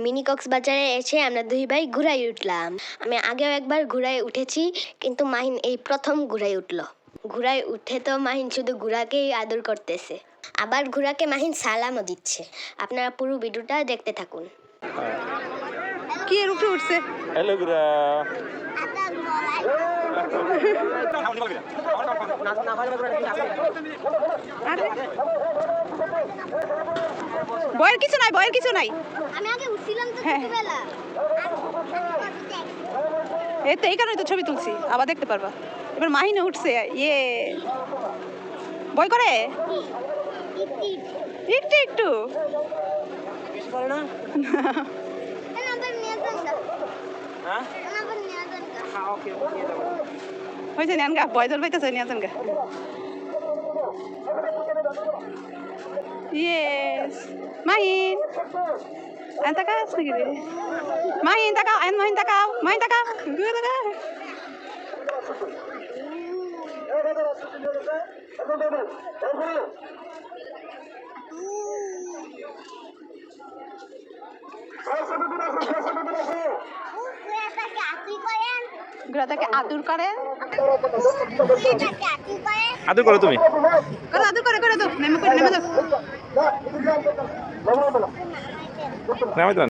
Mini কক্সবাজারে এসে আমরা দুই ভাই ঘোড়ায় উঠলাম। আমি আগেও একবার ঘোড়ায় উঠেছি, কিন্তু মাহিন এই প্রথম ঘোড়ায় উঠলো। ঘোড়ায় উঠে তো মাহিন শুধু ঘোড়াকেই আদর করতেছে, আবার ঘোড়াকে মাহিন সালামও দিচ্ছে। আপনারা পুরো ভিডিওটা দেখতে থাকুন। কি এর উঠে উঠছে? হ্যালো ঘোড়া। ভয়ের কিছু নাই, ভয়ের কিছু নাই। আমি আগে উঠছিলাম তো ছোটবেলা। এই তো এই কারণে তো ছবি তুলছি, আবার দেখতে পারবা। এবার মাহিনে উঠছে। ইয়ে ভয় করে একটু একটু। হয়েছে নেন গা, ভয় জল পাইতেছে, নিয়ে যান গা। ইয়েস মাহিন, তাকাস নাকি রে? মাহিন তাকাও, মাহিন তাকাও, মাহিন তাকাও। ঘোড়াটাকে আদর করে। আদর করো তুমি? করো, আদর করে, করে দাও। নেমে দাও। নামাই দাও।